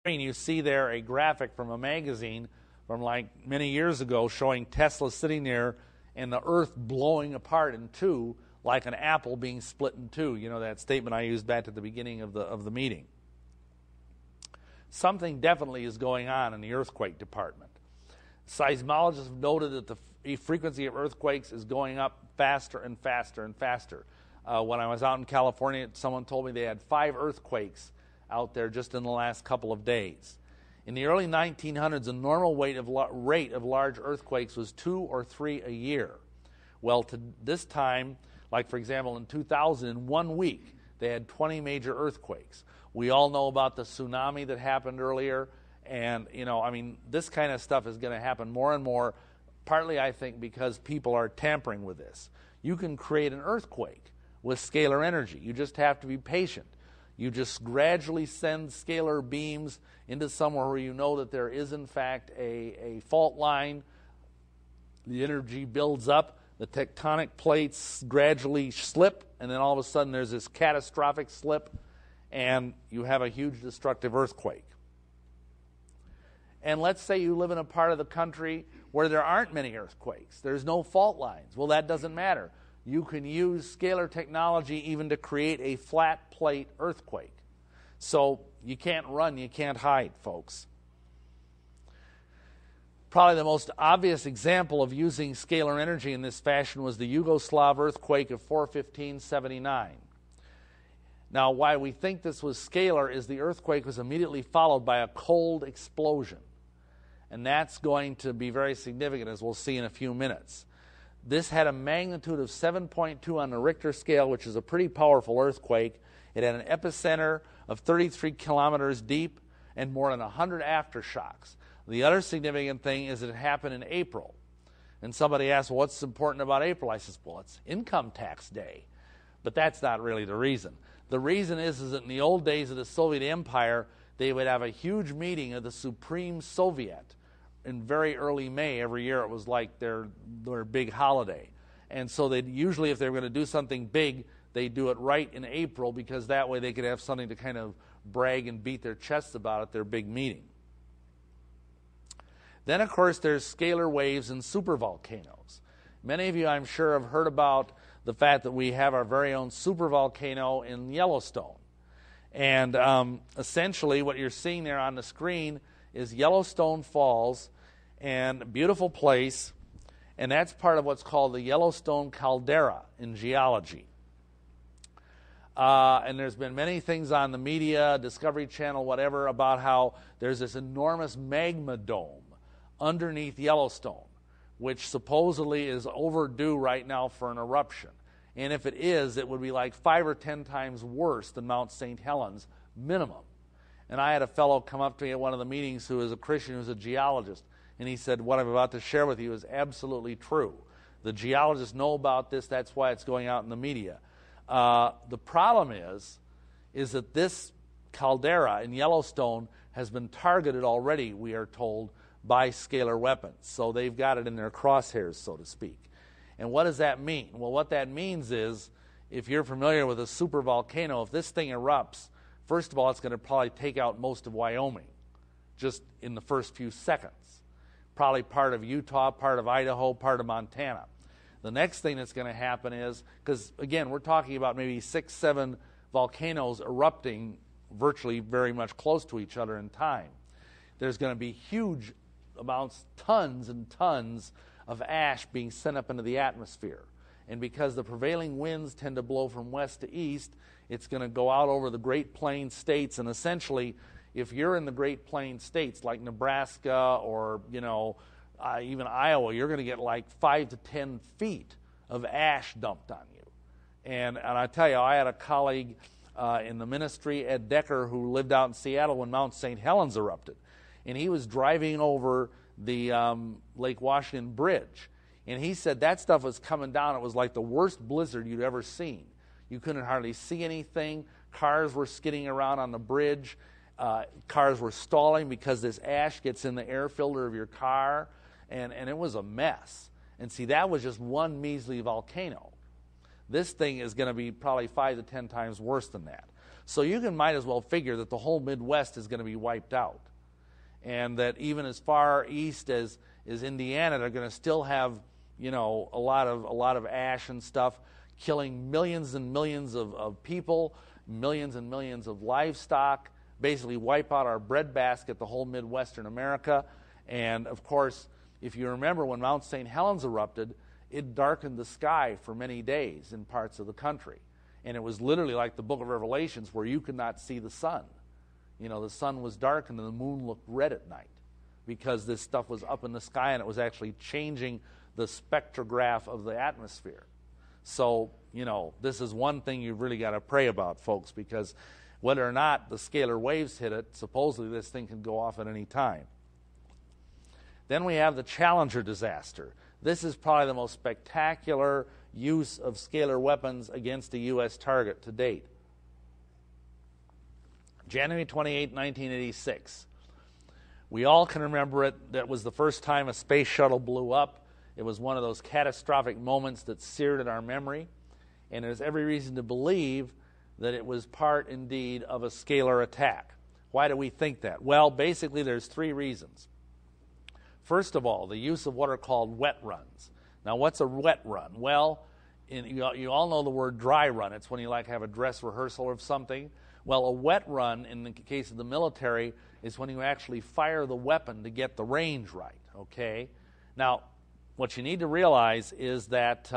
You see there a graphic from a magazine from like many years ago showing Tesla sitting there and the Earth blowing apart in two like an apple being split in two. You know, that statement I used back at the beginning of the meeting. Something definitely is going on in the earthquake department. Seismologists have noted that the frequency of earthquakes is going up faster and faster and faster. When I was out in California, someone told me they had 5 earthquakes out there just in the last couple of days. In the early 1900s, the normal rate of large earthquakes was 2 or 3 a year. Well, to this time, like for example in 2000, in 1 week, they had 20 major earthquakes. We all know about the tsunami that happened earlier, and you know, I mean, this kind of stuff is going to happen more and more, partly I think because people are tampering with this. You can create an earthquake with scalar energy. You just have to be patient. You just gradually send scalar beams into somewhere where you know that there is in fact a fault line. The energy builds up, the tectonic plates gradually slip, and then all of a sudden there's this catastrophic slip, and you have a huge destructive earthquake. And let's say you live in a part of the country where there aren't many earthquakes. There's no fault lines. Well, that doesn't matter. You can use scalar technology even to create a flat plate earthquake. So you can't run, you can't hide, folks. Probably the most obvious example of using scalar energy in this fashion was the Yugoslav earthquake of 4/15/79. Now, why we think this was scalar is the earthquake was immediately followed by a cold explosion. And that's going to be very significant, as we'll see in a few minutes. This had a magnitude of 7.2 on the Richter scale, which is a pretty powerful earthquake. It had an epicenter of 33 kilometers deep and more than 100 aftershocks. The other significant thing is that it happened in April. And somebody asked, well, what's important about April? I says, well, it's income tax day. But that's not really the reason. The reason is that in the old days of the Soviet Empire, they would have a huge meeting of the Supreme Soviet in very early May. Every year it was like their big holiday. And so they'd usually, if they were going to do something big, they'd do it right in April, because that way they could have something to kind of brag and beat their chests about at their big meeting. Then, of course, there's scalar waves and supervolcanoes. Many of you, I'm sure, have heard about the fact that we have our very own supervolcano in Yellowstone. And essentially what you're seeing there on the screen is Yellowstone Falls, and a beautiful place, and that's part of what's called the Yellowstone caldera in geology. And there's been many things on the media, Discovery Channel, whatever, about how there's this enormous magma dome underneath Yellowstone, which supposedly is overdue right now for an eruption. And if it is, it would be like 5 or 10 times worse than Mount St. Helens, minimum. And I had a fellow come up to me at one of the meetings who is a Christian, who's a geologist, and he said, what I'm about to share with you is absolutely true. The geologists know about this, that's why it's going out in the media. The problem is that this caldera in Yellowstone has been targeted already, we are told, by scalar weapons. So they've got it in their crosshairs, so to speak. And what does that mean? Well, what that means is, if you're familiar with a supervolcano, if this thing erupts, first of all, it's going to probably take out most of Wyoming, just in the first few seconds. Probably part of Utah, part of Idaho, part of Montana. The next thing that's going to happen is, because again, we're talking about maybe 6, 7 volcanoes erupting virtually very much close to each other in time. There's going to be huge amounts, tons and tons of ash being sent up into the atmosphere. And because the prevailing winds tend to blow from west to east, it's going to go out over the Great Plains states. And essentially, if you're in the Great Plains states like Nebraska or, you know, even Iowa, you're going to get like 5 to 10 feet of ash dumped on you. And I tell you, I had a colleague in the ministry, Ed Decker, who lived out in Seattle when Mount St. Helens erupted. And he was driving over the Lake Washington Bridge. And he said that stuff was coming down. It was like the worst blizzard you'd ever seen. You couldn't hardly see anything. Cars were skidding around on the bridge. Cars were stalling because this ash gets in the air filter of your car. And it was a mess. And see, that was just one measly volcano. This thing is going to be probably 5 to 10 times worse than that. So you might as well figure that the whole Midwest is going to be wiped out. And that even as far east as Indiana, they're going to still have, a lot of ash and stuff, killing millions and millions of people, millions and millions of livestock, basically wipe out our breadbasket, the whole Midwestern America. And of course, if you remember when Mount St. Helens erupted, it darkened the sky for many days in parts of the country. And it was literally like the book of Revelations where you could not see the sun. The sun was darkened and the moon looked red at night because this stuff was up in the sky and it was actually changing the spectrograph of the atmosphere. So, this is one thing you've really got to pray about, folks, because whether or not the scalar waves hit it, supposedly this thing can go off at any time. Then we have the Challenger disaster. This is probably the most spectacular use of scalar weapons against a U.S. target to date. January 28, 1986. We all can remember it. That was the first time a space shuttle blew up. It was one of those catastrophic moments that seared in our memory. And there's every reason to believe that it was part, indeed, of a scalar attack. Why do we think that? Well, basically, there's three reasons. First of all, the use of what are called wet runs. Now, what's a wet run? Well, you all know the word dry run. It's when you have a dress rehearsal of something. Well, a wet run, in the case of the military, is when you actually fire the weapon to get the range right, okay? Now, what you need to realize is that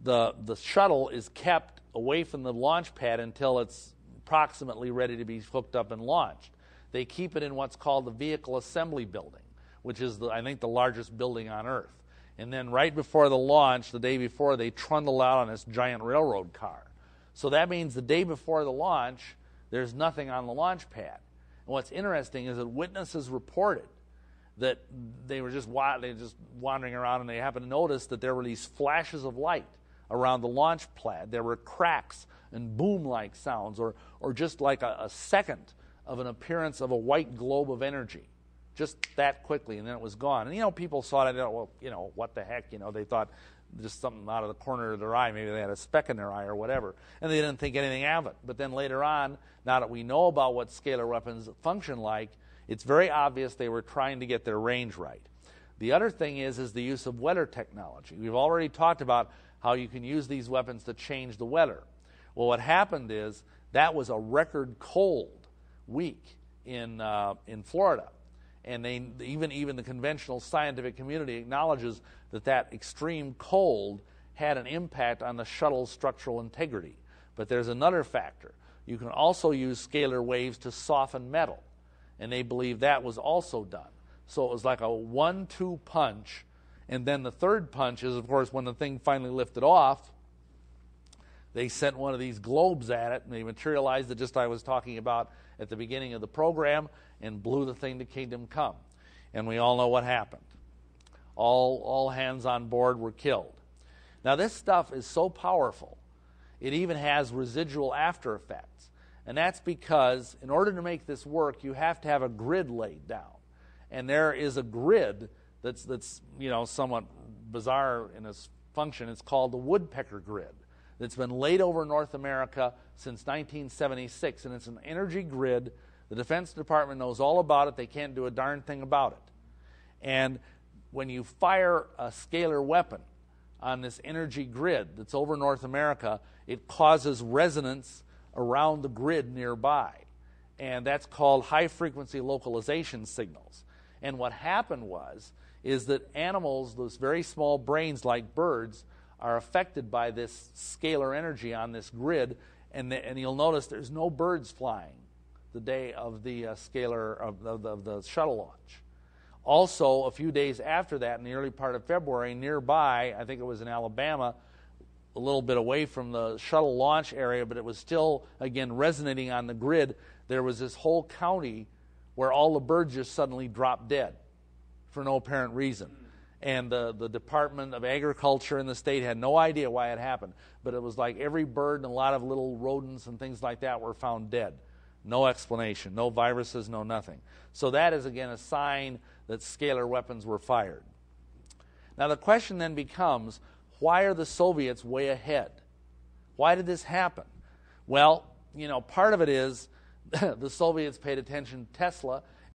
the shuttle is kept away from the launch pad until it's approximately ready to be hooked up and launched. They keep it in what's called the Vehicle Assembly Building, which is, I think, the largest building on Earth. And then right before the launch, the day before, they trundle out on this giant railroad car. So that means the day before the launch, there's nothing on the launch pad. And what's interesting is that witnesses reported that they were just wandering around and they happened to notice that there were these flashes of light around the launch pad. There were cracks and boom-like sounds or just like a second of an appearance of a white globe of energy. Just that quickly, and then it was gone. And, people saw it and thought, well, what the heck? They thought just something out of the corner of their eye. Maybe they had a speck in their eye or whatever. And they didn't think anything of it. But then later on, now that we know about what scalar weapons function like, it's very obvious they were trying to get their range right. The other thing is the use of weather technology. We've already talked about how you can use these weapons to change the weather. Well, what happened is that was a record cold week in Florida. And even the conventional scientific community acknowledges that extreme cold had an impact on the shuttle's structural integrity. But there's another factor. You can also use scalar waves to soften metal. And they believe that was also done. So it was like a 1-2 punch. And then the third punch is, of course, when the thing finally lifted off, they sent one of these globes at it, and they materialized it just I was talking about at the beginning of the program, and blew the thing to kingdom come. And we all know what happened. All hands on board were killed. Now, this stuff is so powerful, it even has residual after effects. And that's because in order to make this work, you have to have a grid laid down. And there is a grid that's somewhat bizarre in its function. It's called the woodpecker grid. That's been laid over North America since 1976, and it's an energy grid. The Defense Department knows all about it. They can't do a darn thing about it. And when you fire a scalar weapon on this energy grid that's over North America, it causes resonance around the grid nearby. And that's called high-frequency localization signals. And what happened is that animals, those very small brains like birds, are affected by this scalar energy on this grid, and you'll notice there's no birds flying the day of the of the shuttle launch. Also, a few days after that, in the early part of February, nearby, I think it was in Alabama, a little bit away from the shuttle launch area, but it was still, again, resonating on the grid, there was this whole county where all the birds just suddenly dropped dead for no apparent reason. And the Department of Agriculture in the state had no idea why it happened. But it was like every bird and a lot of little rodents and things like that were found dead. No explanation, no viruses, no nothing. So that is, again, a sign that scalar weapons were fired. Now the question then becomes, why are the Soviets way ahead? Why did this happen? Well, part of it is the Soviets paid attention to Tesla,